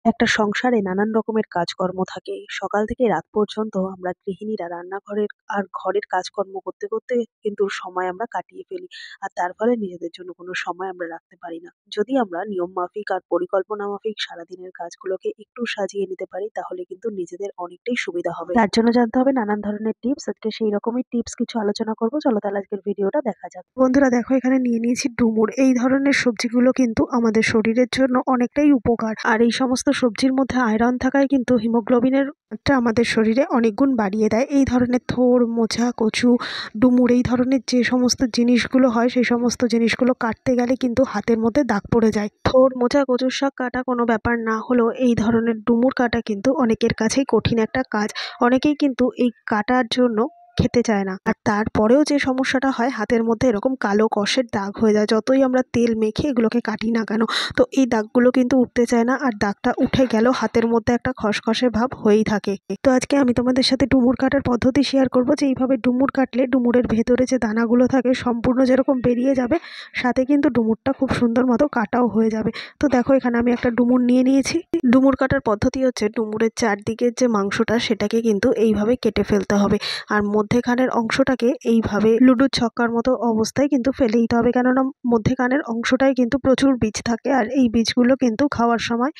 একটা সংসারে নানান রকমের কাজকর্ম থাকে। সকাল থেকে রাত পর্যন্ত আমরা গৃহিণীরা রান্নাঘরের আর ঘরের কাজকর্ম করতে, করতে কিন্তু সময় আমরা কাটিয়ে ফেলি। আর তার ফলে নিজেদের জন্য কোনো সময় আমরা রাখতে পারি না। যদি আমরা নিয়ম মাফিক আর পরিকল্পনা মাফিক সারাদিনের কাজগুলোকে একটু সাজিয়ে নিতে পারি তাহলে কিন্তু নিজেদের অনেকটাই সুবিধা হবে। তার জন্য জানতে হবে নানান ধরনের টিপস। আজকে সেই রকমই টিপস কিছু আলোচনা করব। চলো তাহলে আজকের ভিডিওটা দেখা যাক। বন্ধুরা দেখো, এখানে নিয়ে নিয়েছি ডুমুর। এই ধরনের সবজিগুলো কিন্তু আমাদের শরীরের জন্য অনেকটাই উপকার। আর এই সমস্ত সবজির মধ্যে আয়রন থাকায় কিন্তু হিমোগ্লোবিনের আমাদের শরীরে অনেক গুণ বাড়িয়ে দেয়। এই ধরনের থোড়, মোচা, কচু, ডুমুর এই ধরনের যে সমস্ত জিনিসগুলো হয় সেই সমস্ত জিনিসগুলো কাটতে গেলে কিন্তু হাতের মধ্যে দাগ পড়ে যায়। থোড়, মোচা, কচুর শাক কাটা কোনো ব্যাপার না হলেও এই ধরনের ডুমুর কাটা কিন্তু অনেকের কাছেই কঠিন একটা কাজ। অনেকেই কিন্তু এই কাটার জন্য খেতে চায় না। আর তারপরেও যে সমস্যাটা হয়, হাতের মধ্যে এরকম কালো কষের দাগ হয়ে যায়। যতই আমরা তেল মেখে এগুলোকে কাটি না কেন, তো এই দাগগুলো কিন্তু উঠতে চায় না। আর দাগটা উঠে গেলেও হাতের মধ্যে একটা খসখসে ভাব হয়েই থাকে। তো আজকে আমি তোমাদের সাথে ডুমুর কাটার পদ্ধতি শেয়ার করব যে এইভাবে ডুমুর কাটলে ডুমুরের ভেতরে যে দানাগুলো থাকে সম্পূর্ণ যেরকম বেরিয়ে যাবে, সাথে কিন্তু ডুমুরটা খুব সুন্দর মতো কাটাও হয়ে যাবে। তো দেখো, এখানে আমি একটা ডুমুর নিয়ে নিয়েছি। ডুমুর কাটার পদ্ধতি হচ্ছে ডুমুরের চারদিকের যে মাংসটা সেটাকে কিন্তু এইভাবে কেটে ফেলতে হবে। আর মধ্যেখানের অংশটাকে এইভাবে লুডুর ছক্কার মতো অবস্থায় কিন্তু ফেলে দিতে হবে, কেননা মধ্যেখানের অংশটায় কিন্তু প্রচুর বীজ থাকে। আর এই বীজগুলো কিন্তু খাওয়ার সময়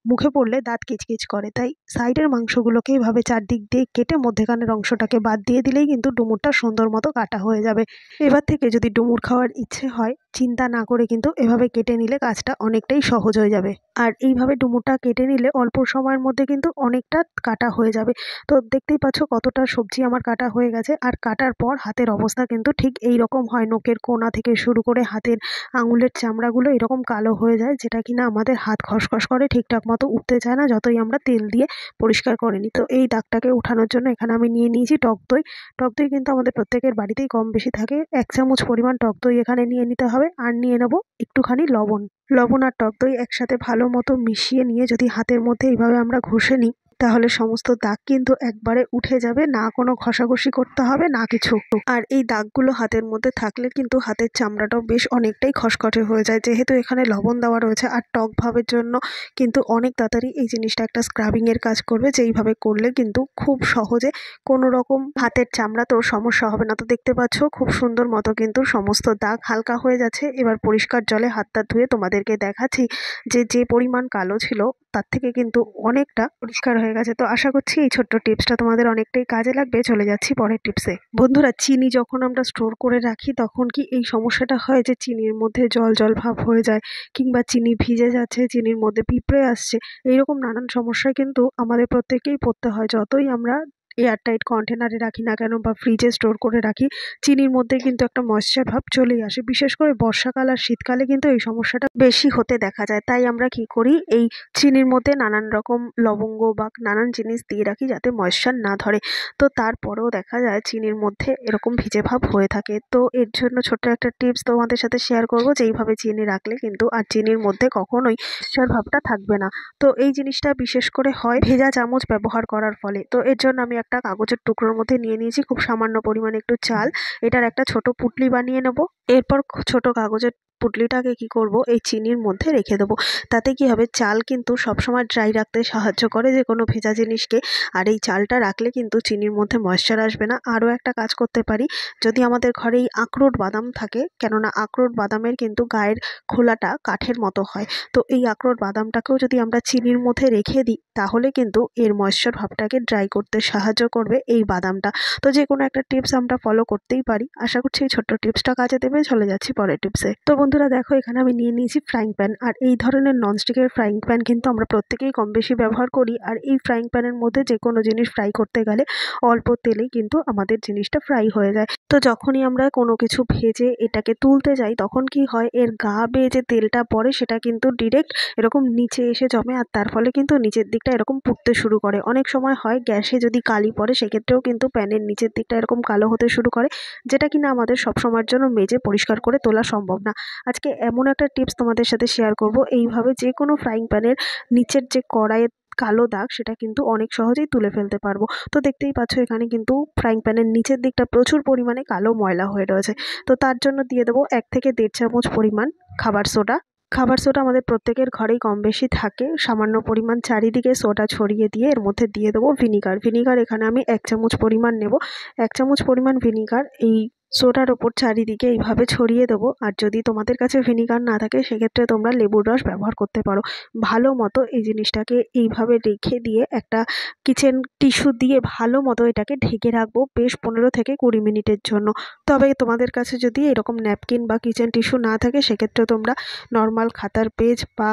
মুখে পড়লে দাঁত কিচকিচ করে। তাই সাইডের মাংসগুলোকে এইভাবে চারদিক দিয়ে কেটে মধ্যেখানের অংশটাকে বাদ দিয়ে দিলেই কিন্তু ডুমুরটা সুন্দর মতো কাটা হয়ে যাবে। এবার থেকে যদি ডুমুর খাওয়ার ইচ্ছে হয়, চিন্তা না করে কিন্তু এভাবে কেটে নিলে কাজটা অনেকটাই সহজ হয়ে যাবে। আর এইভাবে ডুমুরটা কেটে নিলে অল্প সময়ের মধ্যে কিন্তু অনেকটা কাটা হয়ে যাবে। তো দেখতেই পাচ্ছ কতটা সবজি আমার কাটা হয়ে গেছে। আর কাটার পর হাতের অবস্থা কিন্তু ঠিক এই রকম হয়। নখের কোনা থেকে শুরু করে হাতের আঙুলের চামড়াগুলো এরকম কালো হয়ে যায়, যেটা কিনা আমাদের হাত খসখস করে, ঠিকঠাক মতো উঠতে চায় না যতই আমরা তেল দিয়ে পরিষ্কার করে নিই। তো এই দাগটাকে উঠানোর জন্য এখানে আমি নিয়ে নিয়েছি টক দই। টক দই কিন্তু আমাদের প্রত্যেকের বাড়িতেই কম বেশি থাকে। 1 চামচ পরিমাণ টক দই এখানে নিয়ে নিতে হবে। আর নিয়ে নেব একটুখানি লবণ। লবণ আর টক দই একসাথে ভালো মতো মিশিয়ে নিয়ে যদি হাতের মধ্যে এইভাবে আমরা ঘষে নিই, তাহলে সমস্ত দাগ কিন্তু একবারে উঠে যাবে। না কোনো ঘষাঘষি করতে হবে, না কিছু। আর এই দাগগুলো হাতের মধ্যে থাকলে কিন্তু হাতের চামড়াটাও বেশ অনেকটাই খসখসে হয়ে যায়। যেহেতু এখানে লবণ দেওয়া রয়েছে আর টক ভাবের জন্য কিন্তু অনেক তাড়াতাড়ি এই জিনিসটা একটা স্ক্রাবিং এর কাজ করবে, যেইভাবে করলে কিন্তু খুব সহজে কোনো রকম হাতের চামড়াতেও সমস্যা হবে না। তো দেখতে পাচ্ছ খুব সুন্দর মতো কিন্তু সমস্ত দাগ হালকা হয়ে যাচ্ছে। এবার পরিষ্কার জলে হাতটা ধুয়ে তোমাদেরকে দেখাচ্ছি যে পরিমাণ কালো ছিল তার থেকে কিন্তু অনেকটা পরিষ্কার হয়ে গেছে। তো আশা করছি এই ছোট্ট টিপসটা তোমাদের অনেকটাই কাজে লাগবে। চলে যাচ্ছি পরের টিপসে। বন্ধুরা, চিনি যখন আমরা স্টোর করে রাখি তখন কি এই সমস্যাটা হয় যে চিনির মধ্যে জল জল ভাব হয়ে যায়, কিংবা চিনি ভিজে যাচ্ছে, চিনির মধ্যে পিঁপড়ে আসছে, এইরকম নানান সমস্যায় কিন্তু আমাদের প্রত্যেককেই পড়তে হয়। যতই আমরা এয়ারটাইট কন্টেনারে রাখি না কেন বা ফ্রিজে স্টোর করে রাখি, চিনির মধ্যে কিন্তু একটা ময়েশ্চার ভাব চলেই আসে। বিশেষ করে বর্ষাকাল আর শীতকালে কিন্তু এই সমস্যাটা বেশি হতে দেখা যায়। তাই আমরা কি করি, এই চিনির মধ্যে নানান রকম লবঙ্গ বা নানান জিনিস দিয়ে রাখি যাতে ময়েশ্চার না ধরে। তো তারপরেও দেখা যায় চিনির মধ্যে এরকম ভিজে ভাব হয়ে থাকে। তো এর জন্য ছোট্ট একটা টিপস তোমাদের সাথে শেয়ার করব যে এইভাবে চিনি রাখলে কিন্তু আর চিনির মধ্যে কখনোই ময়েশ্চার ভাবটা থাকবে না। তো এই জিনিসটা বিশেষ করে হয় ভেজা চামচ ব্যবহার করার ফলে। তো এর জন্য আমি একটা কাগজের টুকরোর মধ্যে নিয়ে নিয়েছি খুব সামান্য পরিমাণে একটু চাল। এটার একটা ছোট পুটলি বানিয়ে নেব। এরপর ছোট কাগজের পুটলিটাকে কি করব, এই চিনির মধ্যে রেখে দেবো। তাতে কি হবে, চাল কিন্তু সবসময় ড্রাই রাখতে সাহায্য করে যে কোনো ভেজা জিনিসকে। আর এই চালটা রাখলে কিন্তু চিনির মধ্যে ময়েশ্চার আসবে না। আরও একটা কাজ করতে পারি, যদি আমাদের ঘরে এই আখরোট বাদাম থাকে, কেননা আখরোট বাদামের কিন্তু গায়ের খোলাটা কাঠের মতো হয়। তো এই আখরোট বাদামটাকেও যদি আমরা চিনির মধ্যে রেখে দিই তাহলে কিন্তু এর ময়েশ্চার ভাবটাকে ড্রাই করতে সাহায্য করবে এই বাদামটা। তো যে কোনো একটা টিপস আমরা ফলো করতেই পারি। আশা করছি এই ছোট্ট টিপসটা কাজে দেবে। চলে যাচ্ছি পরের টিপসে। তো বন্ধুরা দেখো, এখানে আমি নিয়ে নিয়েছি ফ্রাইং প্যান। আর এই ধরনের ননস্টিকের ফ্রাইং প্যান কিন্তু আমরা প্রত্যেকেই কম বেশি ব্যবহার করি। আর এই ফ্রাইং প্যানের মধ্যে যে কোনো জিনিস ফ্রাই করতে গেলে অল্প তেলেই কিন্তু আমাদের জিনিসটা ফ্রাই হয়ে যায়। তো যখনই আমরা কোনো কিছু ভেজে এটাকে তুলতে যাই তখন কি হয়, এর গা বেয়ে যে তেলটা পড়ে সেটা কিন্তু ডিরেক্ট এরকম নিচে এসে জমে। আর তার ফলে কিন্তু নিচের দিকটা এরকম পুড়তে শুরু করে। অনেক সময় হয় গ্যাসে যদি কালি পড়ে সেক্ষেত্রেও কিন্তু প্যানের নিচের দিকটা এরকম কালো হতে শুরু করে, যেটা কিনা আমাদের সবসময়ের জন্য মেজে পরিষ্কার করে তোলা সম্ভব না। আজকে এমন একটা টিপস তোমাদের সাথে শেয়ার করব, এইভাবে যে কোনো ফ্রাইং প্যানের নিচের যে কড়াইয়ের কালো দাগ সেটা কিন্তু অনেক সহজেই তুলে ফেলতে পারবো। তো দেখতেই পাচ্ছ এখানে কিন্তু ফ্রাইং প্যানের নিচের দিকটা প্রচুর পরিমাণে কালো ময়লা হয়ে রয়েছে। তো তার জন্য দিয়ে দেবো 1 থেকে 1.5 চামচ পরিমাণ খাবার সোডা। খাবার সোডা আমাদের প্রত্যেকের ঘরেই কম বেশি থাকে। সামান্য পরিমাণ চারিদিকে সোডা ছড়িয়ে দিয়ে এর মধ্যে দিয়ে দেবো ভিনিগার। ভিনিগার এখানে আমি ১ চামচ পরিমাণ নেব। ১ চামচ পরিমাণ ভিনিগার এই সোডার ওপর চারিদিকে এইভাবে ছড়িয়ে দেবো। আর যদি তোমাদের কাছে ভিনিগার না থাকে সেক্ষেত্রে তোমরা লেবুর রস ব্যবহার করতে পারো। ভালো মতো এই জিনিসটাকে এইভাবে রেখে দিয়ে একটা কিচেন টিস্যু দিয়ে ভালো মতো এটাকে ঢেকে রাখবো বেশ ১৫ থেকে ২০ মিনিটের জন্য। তবে তোমাদের কাছে যদি এরকম ন্যাপকিন বা কিচেন টিস্যু না থাকে সেক্ষেত্রে তোমরা নর্মাল খাতার পেজ বা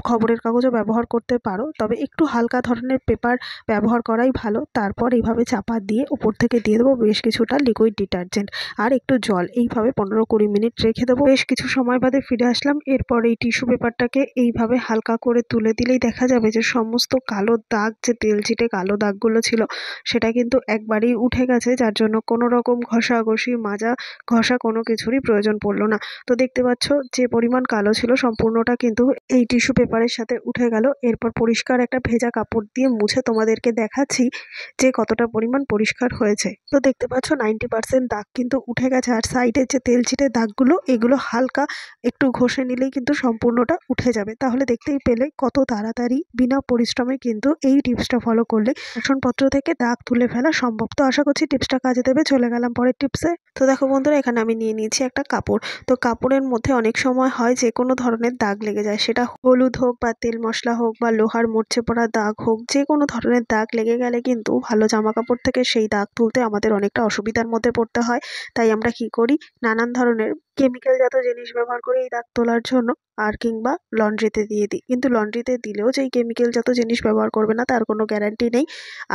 খবরের কাগজও ব্যবহার করতে পারো। তবে একটু হালকা ধরনের পেপার ব্যবহার করাই ভালো। তারপর এইভাবে চাপা দিয়ে উপর থেকে দিয়ে দেবো বেশ কিছুটা লিকুইড ডিটারজেন্ট আর একটু জল। এইভাবে ১৫-২০ মিনিট রেখে দেবো। বেশ কিছু সময় বাদে ফিরে আসলাম। এরপর এই টিস্যু পেপারটাকে এইভাবে হালকা করে তুলে দিলেই দেখা যাবে যে সমস্ত কালো দাগ, যে তেলচিটে কালো দাগগুলো ছিল সেটা কিন্তু একবারেই উঠে গেছে, যার জন্য কোনো রকম ঘষাঘষি, মাজা ঘষা কোনো কিছুরই প্রয়োজন পড়লো না। তো দেখতে পাচ্ছ যে পরিমাণ কালো ছিল সম্পূর্ণটা কিন্তু এই টিস্যু পেপারের সাথে উঠে গেল। এরপর পরিষ্কার একটা ভেজা কাপড় দিয়ে মুছে তোমাদেরকে দেখাচ্ছি যে কতটা পরিমাণ পরিষ্কার হয়েছে। তো দেখতে পাচ্ছ 90% দাগ কিন্তু উঠে গেছে। আর সাইডের যে তেলচিটে দাগগুলো এগুলো হালকা একটু ঘষে নিলেই কিন্তু সম্পূর্ণটা উঠে যাবে। তাহলে দেখতেই পেলে কত তাড়াতাড়ি বিনা পরিশ্রমে কিন্তু এই টিপসটা ফলো করলে বাসনপত্র থেকে দাগ তুলে ফেলা সম্ভব। তো আশা করছি টিপসটা কাজে দেবে। চলে গেলাম পরের টিপসে। তো দেখো বন্ধুরা, এখানে আমি নিয়ে নিয়েছি একটা কাপড়। তো কাপড়ের মধ্যে অনেক সময় হয় যে কোনো ধরনের দাগ লেগে যায়, সেটা হলুদ হোক বা তেল মশলা হোক বা লোহার মরচে পড়া দাগ হোক, যে কোনো ধরনের দাগ লেগে গেলে কিন্তু ভালো জামা কাপড় থেকে সেই দাগ তুলতে আমাদের অনেকটা অসুবিধার মধ্যে পড়তে হয়। তাই আমরা কি করি, নানান ধরনের কেমিক্যাল জাত জিনিস ব্যবহার করি এই দাগ তোলার জন্য, আর কিংবা লন্ড্রিতে দিয়ে দিই। কিন্তু লন্ড্রিতে দিলেও যে এই কেমিক্যাল জাত জিনিস ব্যবহার করবে না তার কোনো গ্যারান্টি নেই।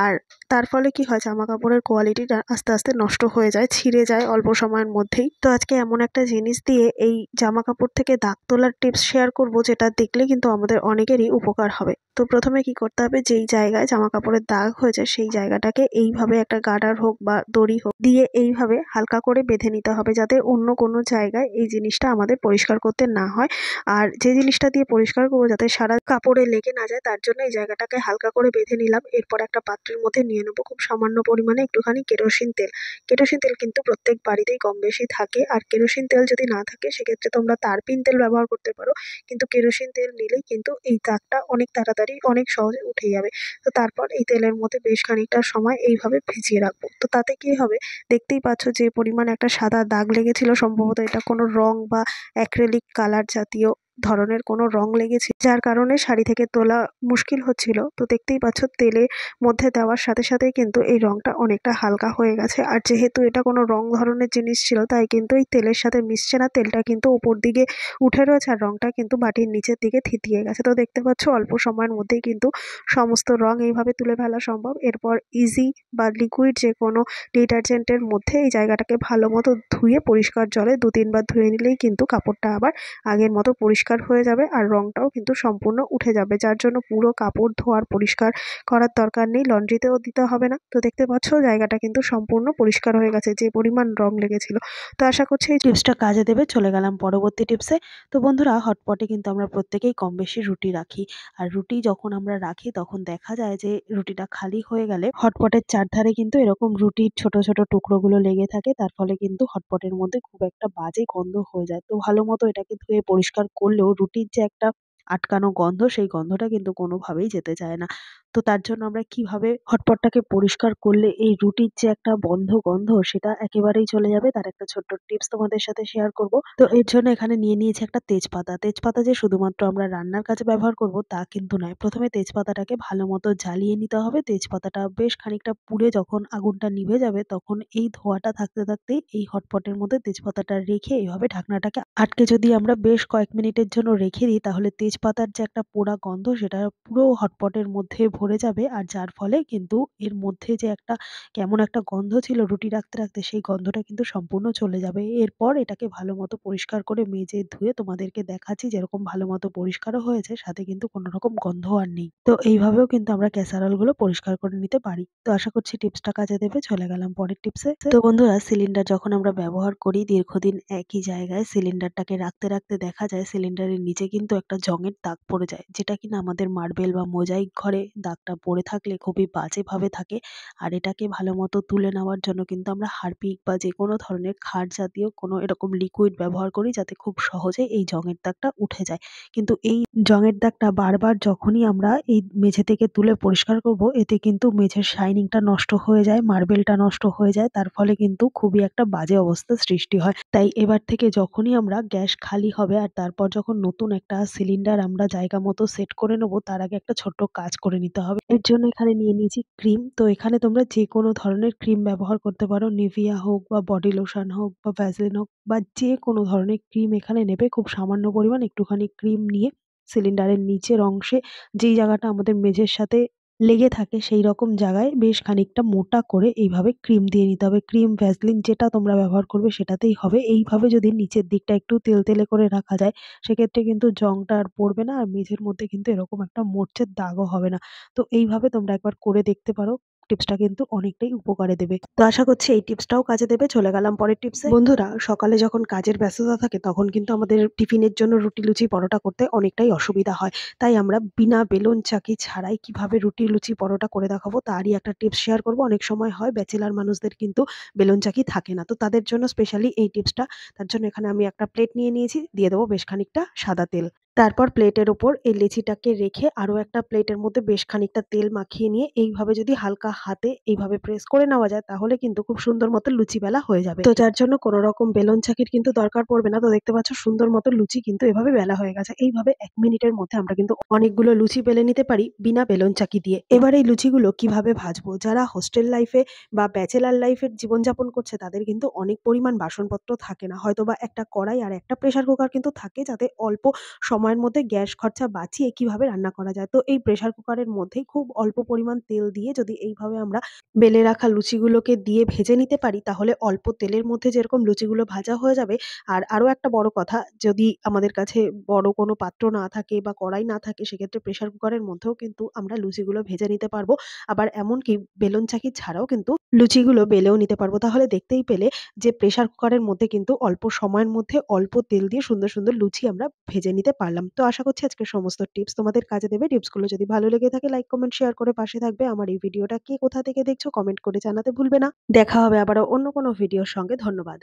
আর তার ফলে কি হয়, জামা কাপড়ের কোয়ালিটিটা আস্তে আস্তে নষ্ট হয়ে যায়, ছিঁড়ে যায় অল্প সময়ের মধ্যেই। তো আজকে এমন একটা জিনিস দিয়ে এই জামা কাপড় থেকে দাগ তোলার টিপস শেয়ার করব, যেটা দেখলে কিন্তু আমাদের অনেকেরই উপকার হবে। তো প্রথমে কি করতে হবে, যেই জায়গায় জামা কাপড়ের দাগ হয়েছে সেই জায়গাটাকে এইভাবে একটা গার্ডার হোক বা দড়ি হোক দিয়ে এইভাবে হালকা করে বেঁধে নিতে হবে, যাতে অন্য কোনো জায়গায় এই জিনিসটা আমাদের পরিষ্কার করতে না হয়। আর যে জিনিসটা দিয়ে পরিষ্কার করবো যাতে সারা কাপড়ে লেগে না যায়, তার জন্য এই জায়গাটাকে হালকা করে বেঁধে নিলাম। এরপর একটা পাত্রের মধ্যে নিয়ে নেবো খুব সামান্য পরিমাণে একটুখানি কেরোসিন তেল। কেরোসিন তেল কিন্তু প্রত্যেক বাড়িতেই কম বেশি থাকে। আর কেরোসিন তেল যদি না থাকে সেক্ষেত্রে তোমরা তারপিন তেল ব্যবহার করতে পারো। কিন্তু কেরোসিন তেল নিলেই কিন্তু এই দাগটা অনেক তাড়াতাড়ি অনেক সহজে উঠে যাবে। তো তারপর এই তেলের মধ্যে বেশ খানিকটা সময় এইভাবে ভিজিয়ে রাখবো। তো তাতে কি হবে, দেখতেই পাচ্ছ যে পরিমাণ একটা সাদা দাগ লেগেছিল, সম্ভবত এটা কোনো রং বা অ্যাক্রিলিক কালার জাতীয় ধরনের কোনো রং লেগেছে, যার কারণে শাড়ি থেকে তোলা মুশকিল হচ্ছিল। তো দেখতেই পাচ্ছ তেলের মধ্যে দেওয়ার সাথে সাথেই কিন্তু এই রংটা অনেকটা হালকা হয়ে গেছে। আর যেহেতু এটা কোনো রং ধরনের জিনিস ছিল তাই কিন্তু এই তেলের সাথে মিশছে না, তেলটা কিন্তু উপর দিকে উঠে রয়েছে আর রংটা কিন্তু বাটির নিচের দিকে থিতিয়ে গেছে। তো দেখতে পাচ্ছ অল্প সময়ের মধ্যেই কিন্তু সমস্ত রং এইভাবে তুলে ফেলা সম্ভব। এরপর ইজি বা লিকুইড যে কোনো ডিটারজেন্টের মধ্যে এই জায়গাটাকে ভালো মতো ধুয়ে পরিষ্কার জলে ২-৩ বার ধুয়ে নিলেই কিন্তু কাপড়টা আবার আগের মতো পরিষ্কার হয়ে যাবে আর রংটাও কিন্তু সম্পূর্ণ উঠে যাবে, যার জন্য পুরো কাপড় ধোয়ার পরিষ্কার করার দরকার নেই, লন্ড্রিতেও দিতে হবে না। তো দেখতে পাচ্ছ জায়গাটা কিন্তু সম্পূর্ণ পরিষ্কার হয়ে গেছে যে পরিমাণ রং লেগেছিল। তো আশা করছি এই টিপসটা কাজে দেবে। চলে গেলাম পরবর্তী টিপসে। তো বন্ধুরা, হটপটে কিন্তু আমরা প্রত্যেকেই কম বেশি রুটি রাখি। আর রুটি যখন আমরা রাখি তখন দেখা যায় যে রুটিটা খালি হয়ে গেলে হটপটের চারধারে কিন্তু এরকম রুটির ছোট ছোট টুকরোগুলো লেগে থাকে। তার ফলে কিন্তু হটপটের মধ্যে খুব একটা বাজে গন্ধ হয়ে যায়। তো ভালো মতো এটাকে ধুয়ে পরিষ্কার করলেও রুটির যে একটা আটকানো গন্ধ, সেই গন্ধটা কিন্তু কোনোভাবেই যেতে চায় না। তো তার জন্য আমরা কিভাবে হটপটটাকে পরিষ্কার করলে এই রুটির যে একটা বন্ধ গন্ধ সেটা একেবারেই চলে যাবে, তার একটা ছোট্ট টিপস তোমাদের সাথে শেয়ার করব। তো এর জন্য এখানে নিয়ে নিয়েছি একটা তেজপাতা। তেজপাতা যে শুধুমাত্র আমরা রান্নার কাজে ব্যবহার করব তা কিন্তু নয়। প্রথমে তেজপাতাটাকে ভালো মতো জ্বালিয়ে নিতে হবে। তেজপাতাটা বেশ খানিকটা পুড়ে যখন আগুনটা নিভে যাবে তখন এই ধোঁয়াটা থাকতে থাকতেই এই হটপটের মধ্যে তেজপাতাটা রেখে এইভাবে ঢাকনাটাকে আটকে যদি আমরা বেশ কয়েক মিনিটের জন্য রেখে দিই তাহলে তেজপাতার যে একটা পোড়া গন্ধ সেটা পুরো হটপটের মধ্যে ভরে যাবে। আর যার ফলে কিন্তু এর মধ্যে যে একটা কেমন একটা গন্ধ ছিল রুটি রাখতে রাখতে, সেই গন্ধটা কিন্তু সম্পূর্ণ চলে যাবে। এরপর এটাকে ভালো মতো পরিষ্কার করে মেজে ধুয়ে তোমাদেরকে দেখাচ্ছি যেরকম ভালো মতো পরিষ্কারও হয়েছে, সাথে কিন্তু কোনো রকম গন্ধ আর নেই। তো এইভাবেও কিন্তু আমরা ক্যাসারোলগুলো পরিষ্কার করে নিতে পারি। তো আশা করছি টিপসটা কাজে দেবে। চলে গেলাম পরের টিপসে। তো বন্ধুরা, সিলিন্ডার যখন আমরা ব্যবহার করি দীর্ঘদিন একই জায়গায় সিলিন্ডারটাকে রাখতে রাখতে দেখা যায় সিলিন্ডারের নিচে কিন্তু একটা জংয়ের দাগ পড়ে যায়, যেটা কিনা আমাদের মার্বেল বা মোজাইক ঘরে দাগ দাগটা পড়ে থাকলে খুবই বাজেভাবে থাকে। আর এটাকে ভালোমতো তুলে নেওয়ার জন্য কিন্তু আমরা হারপিক বা যেকোনো ধরনের ক্ষার জাতীয় কোনো এরকম লিকুইড ব্যবহার করি, যাতে খুব সহজে এই জঙের দাগটা উঠে যায়। কিন্তু এই জঙের দাগটা বারবার যখনই আমরা এই মেঝে থেকে তুলে পরিষ্কার করব, এতে কিন্তু মেঝের শাইনিংটা নষ্ট হয়ে যায়, মার্বেলটা নষ্ট হয়ে যায়। তার ফলে কিন্তু খুবই একটা বাজে অবস্থার সৃষ্টি হয়। তাই এবার থেকে যখনই আমরা গ্যাস খালি হবে আর তারপর যখন নতুন একটা সিলিন্ডার আমরা জায়গা মতো সেট করে নেব, তার আগে একটা ছোট্ট কাজ করে নিতে হবে। এর জন্য এখানে নিয়ে নিয়েছি ক্রিম। তো এখানে তোমরা যেকোনো ধরনের ক্রিম ব্যবহার করতে পারো। নিভিয়া হোক বা বডি লোশন হোক বা ভ্যাসলিন হোক বা যেকোনো ধরনের ক্রিম এখানে নেবে। খুব সামান্য পরিমাণ একটুখানি ক্রিম নিয়ে সিলিন্ডারের নিচের অংশে, যেই জায়গাটা আমাদের মেঝের সাথে লেগে থাকে সেই রকম জায়গায় বেশ খানিকটা মোটা করে এইভাবে ক্রিম দিয়ে নিতে হবে। ক্রিম, ভ্যাসলিন যেটা তোমরা ব্যবহার করবে সেটাতেই হবে। এইভাবে যদি নিচের দিকটা একটু তেলতেলে করে রাখা যায়, সেক্ষেত্রে কিন্তু জংটা আর পড়বে না, আর মেঝের মধ্যে কিন্তু এরকম একটা মরচের দাগও হবে না। তো এইভাবে তোমরা একবার করে দেখতে পারো। টিপসটা কিন্তু অনেকটাই উপকারে দেবে। তো আশা করছি এই টিপসটাও কাজে দেবে। চলে গেলাম পরের টিপসে। বন্ধুরা, সকালে যখন কাজের ব্যস্ততা থাকে তখন কিন্তু আমাদের টিফিনের জন্য রুটি, লুচি, পরোটা করতে অনেকটাই অসুবিধা হয়। তাই আমরা বিনা বেলুন চাকি ছাড়াই কিভাবে রুটি, লুচি, পরোটা করে দেখাবো তারই একটা টিপস শেয়ার করব। অনেক সময় হয় ব্যাচেলর মানুষদের কিন্তু বেলুন চাকি থাকে না। তো তাদের জন্য স্পেশালি এই টিপসটা। তার জন্য এখানে আমি একটা প্লেট নিয়ে নিয়েছি। দিয়ে দেবো বেশ খানিকটা সাদা তেল। তারপর প্লেটের ওপর এই লেচিটাকে রেখে আরো একটা প্লেটের মধ্যে বেশ খানিকটা তেল মাখিয়ে নিয়ে এইভাবে যদি হালকা হাতে এইভাবে প্রেস করে নেওয়া যায়, তাহলে কিন্তু খুব সুন্দর মতো লুচি বেলা হয়ে যাবে। তো যার জন্য কোনো রকম বেলুন চাকির কিন্তু দরকার পড়বে না। তো দেখতে পাচ্ছ সুন্দর মতো লুচি কিন্তু এভাবে বেলা হয়ে গেছে। এইভাবে ১ মিনিটের মধ্যে আমরা কিন্তু অনেকগুলো লুচি বেলে নিতে পারি বিনা বেলুন চাকি দিয়ে। এবার এই লুচিগুলো কিভাবে ভাজবো? যারা হোস্টেল লাইফে বা ব্যাচেলর লাইফের জীবনযাপন করছে তাদের কিন্তু অনেক পরিমাণ বাসনপত্র থাকে না। হয়তোবা একটা কড়াই আর একটা প্রেসার কুকার কিন্তু থাকে, যাতে অল্প সময়ের মধ্যে গ্যাস খরচা বাঁচিয়ে কিভাবে রান্না করা যায়। তো এই প্রেসার কুকারের মধ্যেই খুব অল্প পরিমাণ তেল দিয়ে যদি এইভাবে আমরা বেলে রাখা লুচিগুলোকে দিয়ে ভেজে নিতে পারি, তাহলে অল্প তেলের মধ্যে যেরকম লুচিগুলো ভাজা হয়ে যাবে। আর আরো একটা বড় কথা, যদি আমাদের কাছে বড় কোনো পাত্র না থাকে বা কড়াই না থাকে, সেক্ষেত্রে প্রেসার কুকারের মধ্যেও কিন্তু আমরা লুচিগুলো ভেজে নিতে পারবো। আবার এমনকি বেলুন চাকি ছাড়াও কিন্তু লুচিগুলো বেলেও নিতে পারবো। তাহলে দেখতেই পেলে যে প্রেসার কুকারের মধ্যে কিন্তু অল্প সময়ের মধ্যে অল্প তেল দিয়ে সুন্দর, সুন্দর লুচি আমরা ভেজে নিতে পারলাম। তো আশা করছি আজকের সমস্ত টিপস তোমাদের কাজে দেবে। টিপসগুলো যদি ভালো লেগে থাকে লাইক, কমেন্ট, শেয়ার করে পাশে থাকবে। আমার এই ভিডিওটা কে কোথা থেকে দেখছো কমেন্ট করে জানাতে ভুলবে না। দেখা হবে আবারও অন্য কোনো ভিডিওর সঙ্গে। ধন্যবাদ।